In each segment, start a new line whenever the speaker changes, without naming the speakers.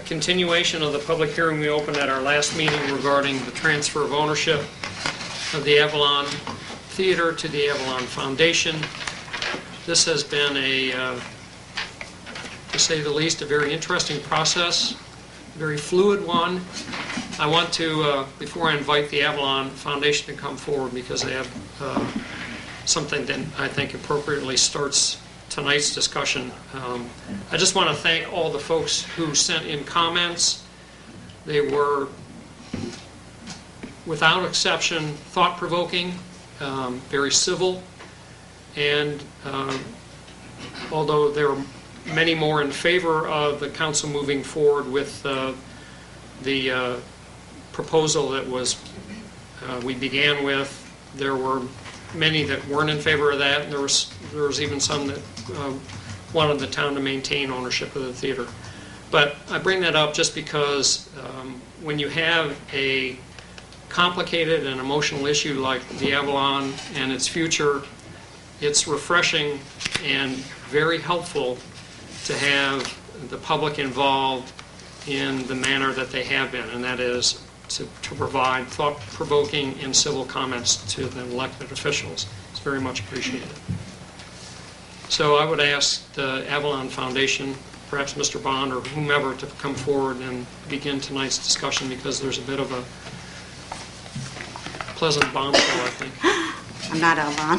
continuation of the public hearing we opened at our last meeting regarding the transfer of ownership of the Avalon Theater to the Avalon Foundation. This has been to say the least, a very interesting process, very fluid one. I want to, before I invite the Avalon Foundation to come forward, because they have something that I think appropriately starts tonight's discussion. I just want to thank all the folks who sent in comments. They were, without exception, thought-provoking, very civil, and although there were many more in favor of the council moving forward with the proposal that was we began with, there were many that weren't in favor of that, and there was even some that wanted the town to maintain ownership of the theater. But I bring that up just because when you have a complicated and emotional issue like the Avalon and its future, it's refreshing and very helpful to have the public involved in the manner that they have been, and that is to provide thought-provoking and civil comments to the elected officials. It's very much appreciated. So I would ask the Avalon Foundation, perhaps Mr. Bond or whomever, to come forward and begin tonight's discussion, because there's a bit of a pleasant bombshell, I think.
I'm not Avalon.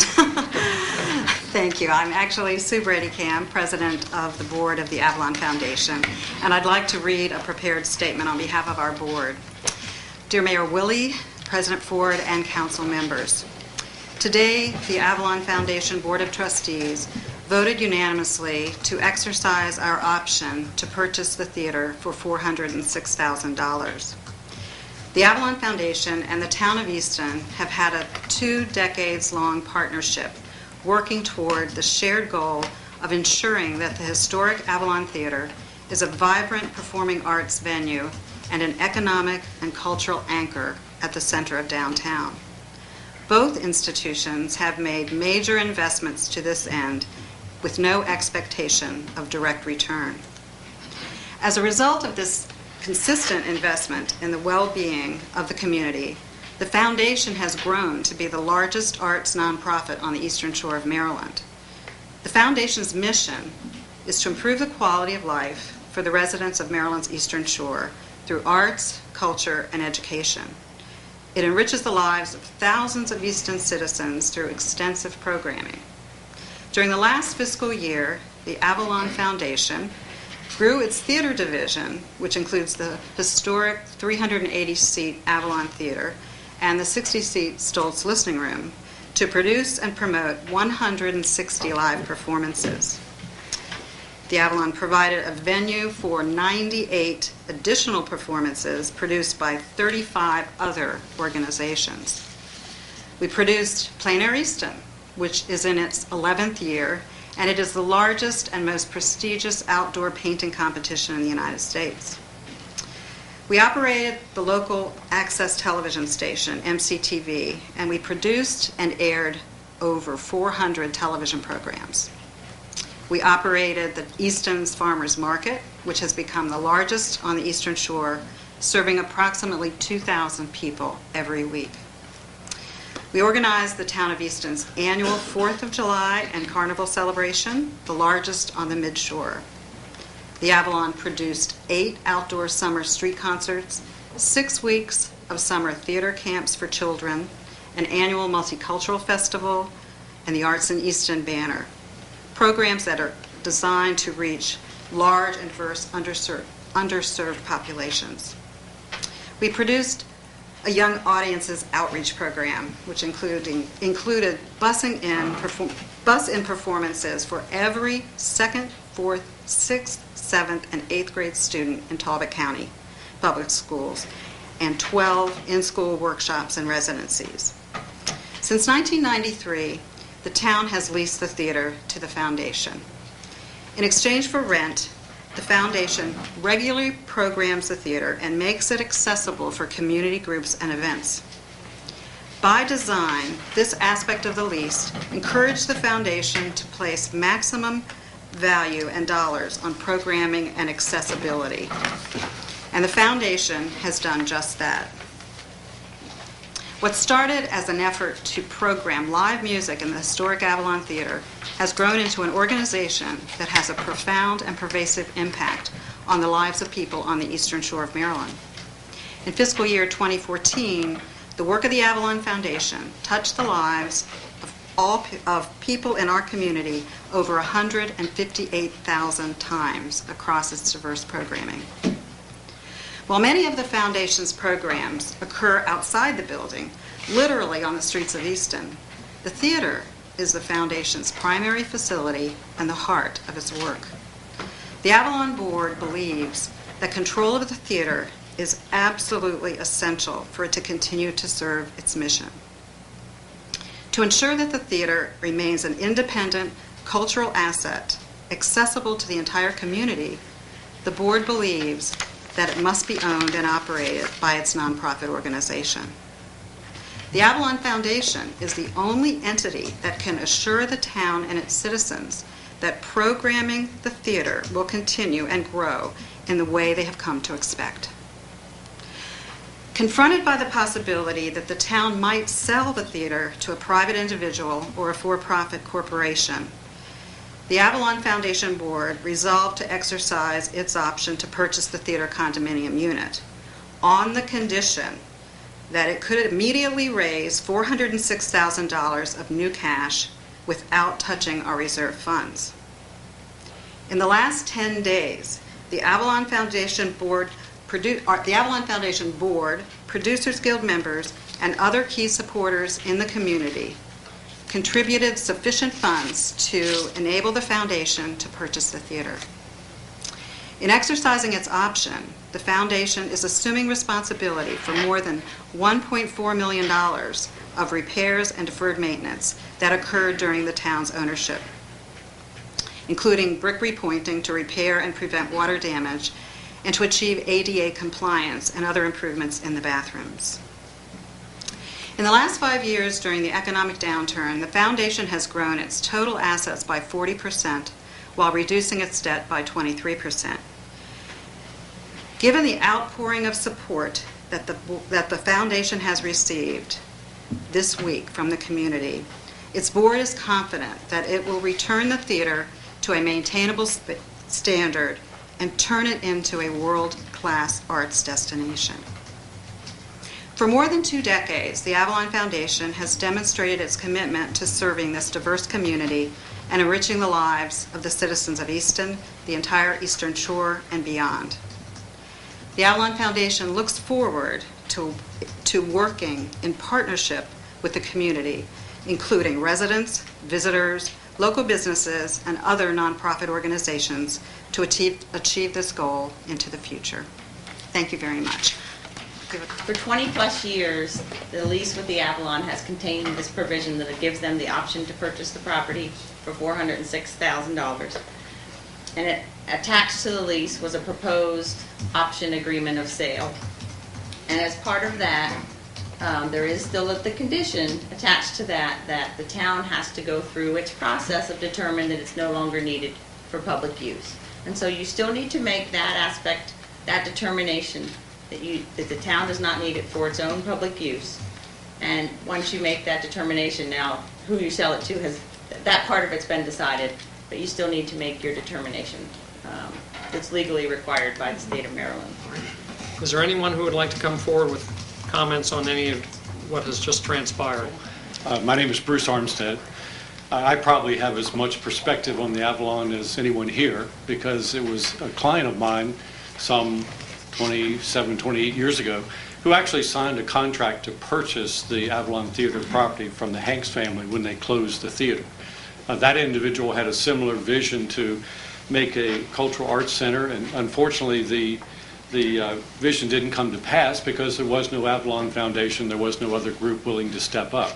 Thank you. I'm actually Sue Brady-Cam, president of the board of the Avalon Foundation, and I'd like to read a prepared statement on behalf of our board. Dear Mayor Willie, President Ford, and council members, today the Avalon Foundation Board of Trustees voted unanimously to exercise our option to purchase the theater for $406,000. The Avalon Foundation and the town of Easton have had a 2 decades-long partnership working toward the shared goal of ensuring that the historic Avalon Theater is a vibrant performing arts venue and an economic and cultural anchor at the center of downtown. Both institutions have made major investments to this end with no expectation of direct return. As a result of this consistent investment in the well-being of the community, the foundation has grown to be the largest arts nonprofit on the Eastern Shore of Maryland. The foundation's mission is to improve the quality of life for the residents of Maryland's Eastern Shore through arts, culture, and education. It enriches the lives of thousands of Easton citizens through extensive programming. During the last fiscal year, the Avalon Foundation grew its theater division, which includes the historic 380-seat Avalon Theater and the 60-seat Stoltz Listening Room, to produce and promote 160 live performances. The Avalon provided a venue for 98 additional performances produced by 35 other organizations. We produced Plein Air Easton, which is in its 11th year, and it is the largest and most prestigious outdoor painting competition in the United States. We operated the local access television station, MCTV, and we produced and aired over 400 television programs. We operated the Easton's Farmers Market, which has become the largest on the Eastern Shore, serving approximately 2,000 people every week. We organized the town of Easton's annual 4th of July and Carnival celebration, the largest on the Mid-Shore. The Avalon produced 8 outdoor summer street concerts, 6 weeks of summer theater camps for children, an annual multicultural festival, and the Arts in Easton banner. Programs that are designed to reach large and diverse underserved populations. We produced a young audiences outreach program, which included bus-in performances for every 2nd, 4th, 6th, 7th, and 8th grade student in Talbot County Public Schools, and 12 in-school workshops and residencies. Since 1993, the town has leased the theater to the foundation. In exchange for rent, the foundation regularly programs the theater and makes it accessible for community groups and events. By design, this aspect of the lease encouraged the foundation to place maximum value and dollars on programming and accessibility. And the foundation has done just that. What started as an effort to program live music in the historic Avalon Theater has grown into an organization that has a profound and pervasive impact on the lives of people on the Eastern Shore of Maryland. In fiscal year 2014, the work of the Avalon Foundation touched the lives of people in our community over 158,000 times across its diverse programming. While many of the Foundation's programs occur outside the building, literally on the streets of Easton, the theater is the Foundation's primary facility and the heart of its work. The Avalon Board believes that control of the theater is absolutely essential for it to continue to serve its mission. To ensure that the theater remains an independent cultural asset accessible to the entire community, the board believes that it must be owned and operated by its nonprofit organization. The Avalon Foundation is the only entity that can assure the town and its citizens that programming the theater will continue and grow in the way they have come to expect. Confronted by the possibility that the town might sell the theater to a private individual or a for-profit corporation, the Avalon Foundation Board resolved to exercise its option to purchase the theater condominium unit on the condition that it could immediately raise $406,000 of new cash without touching our reserve funds. In the last 10 days, the Avalon Foundation Board, Producers Guild members, and other key supporters in the community contributed sufficient funds to enable the Foundation to purchase the theater. In exercising its option, the Foundation is assuming responsibility for more than $1.4 million of repairs and deferred maintenance that occurred during the town's ownership, including brick repointing to repair and prevent water damage and to achieve ADA compliance and other improvements in the bathrooms. In the last 5 years during the economic downturn, the Foundation has grown its total assets by 40% while reducing its debt by 23%. Given the outpouring of support that the Foundation has received this week from the community, its board is confident that it will return the theater to a maintainable standard and turn it into a world-class arts destination. For more than 2 decades, the Avalon Foundation has demonstrated its commitment to serving this diverse community and enriching the lives of the citizens of Easton, the entire Eastern Shore, and beyond. The Avalon Foundation looks forward to working in partnership with the community, including residents, visitors, local businesses, and other nonprofit organizations to achieve this goal into the future. Thank you very much.
For 20 plus years, the lease with the Avalon has contained this provision that it gives them the option to purchase the property for $406,000. And it attached to the lease was a proposed option agreement of sale. And as part of that, there is still the condition attached to that the town has to go through its process of determining that it's no longer needed for public use. And so you still need to make that aspect, that determination that the town does not need it for its own public use. And once you make that determination, now who you sell it to that part of it's been decided, but you still need to make your determination. It's legally required by the state of Maryland.
Is there anyone who would like to come forward with comments on any of what has just transpired?
My name is Bruce Armstead. I probably have as much perspective on the Avalon as anyone here because it was a client of mine some 27, 28 years ago who actually signed a contract to purchase the Avalon Theater property from the Hanks family when they closed the theater. That individual had a similar vision to make a cultural arts center, and unfortunately the vision didn't come to pass because there was no Avalon Foundation, there was no other group willing to step up.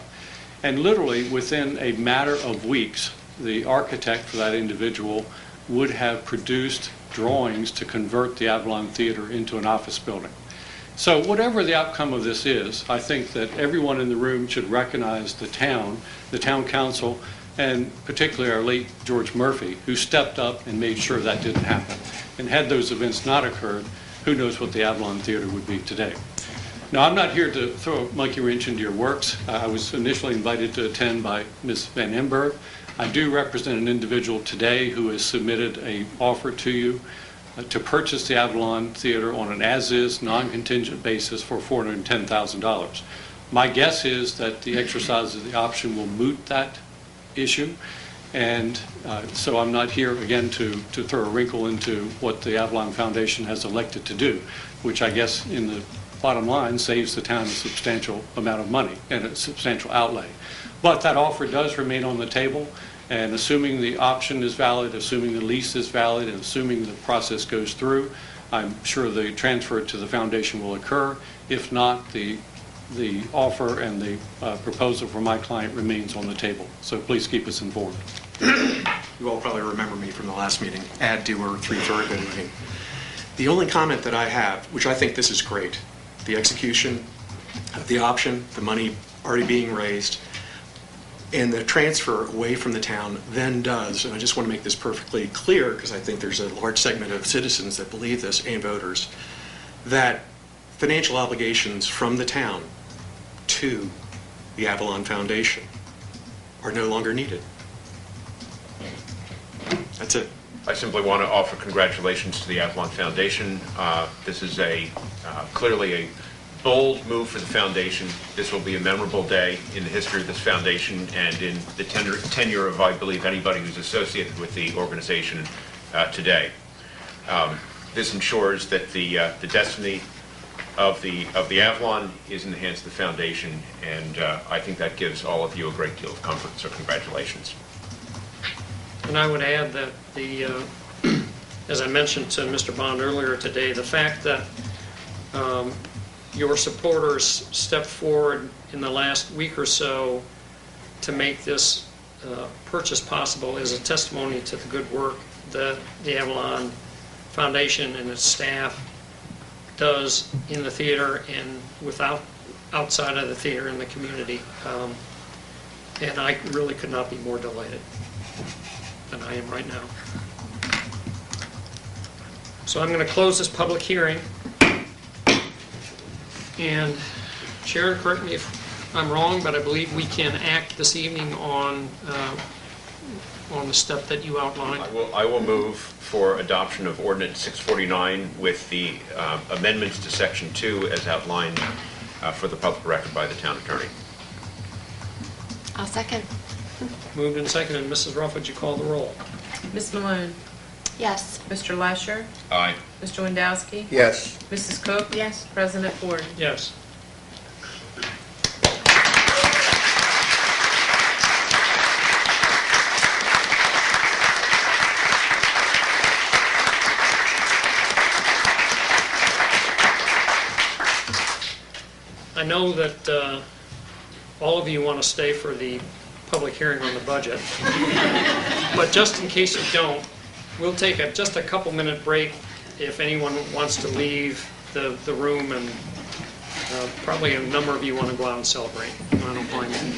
And literally within a matter of weeks, the architect for that individual would have produced drawings to convert the Avalon Theater into an office building. So whatever the outcome of this is, I think that everyone in the room should recognize the town council, and particularly our late George Murphy, who stepped up and made sure that didn't happen. And had those events not occurred, who knows what the Avalon Theater would be today. Now, I'm not here to throw a monkey wrench into your works. I was initially invited to attend by Ms. Van Emberg. I do represent an individual today who has submitted an offer to you to purchase the Avalon Theater on an as-is, non-contingent basis for $410,000. My guess is that the exercise of the option will moot that issue, and so I'm not here again to throw a wrinkle into what the Avalon Foundation has elected to do, which I guess in the bottom line saves the town a substantial amount of money and a substantial outlay. But that offer does remain on the table, and assuming the option is valid, assuming the lease is valid, and assuming the process goes through, I'm sure the transfer to the foundation will occur. If not, the offer and the proposal for my client remains on the table. So please keep us informed.
You all probably remember me from the last meeting, ad doer, 3 Thurgood Lane. The only comment that I have, which I think this is great, the execution of the option, the money already being raised, and the transfer away from the town then does, and I just want to make this perfectly clear because I think there's a large segment of citizens that believe this and voters, that financial obligations from the town to the Avalon Foundation are no longer needed. That's it.
I simply want to offer congratulations to the Avalon Foundation. This is clearly a bold move for the foundation. This will be a memorable day in the history of this foundation and in the tenure of, I believe, anybody who's associated with the organization today. This ensures that the destiny of the Avalon is in the hands of the foundation, and I think that gives all of you a great deal of comfort, so congratulations.
And I would add that as I mentioned to Mr. Bond earlier today, the fact that your supporters stepped forward in the last week or so to make this purchase possible is a testimony to the good work that the Avalon Foundation and its staff does in the theater and outside of the theater in the community. And I really could not be more delighted than I am right now. So I'm going to close this public hearing. And Sharon, correct me if I'm wrong, but I believe we can act this evening on the step that you outlined.
I will move for adoption of Ordinance 649 with the amendments to Section 2 as outlined for the public record by the town attorney.
I'll second.
Moved and seconded. Mrs. Ruff, would you call the roll?
Ms. Malone?
Yes.
Mr. Lasher?
Aye.
Mr. Wendowski?
Yes.
Mrs. Cook?
Yes.
President Ford?
Yes. I know that all of you want to stay for the public hearing on the budget, but just in case you don't, we'll take just a couple-minute break if anyone wants to leave the room, and probably a number of you want to go out and celebrate. I don't blame you.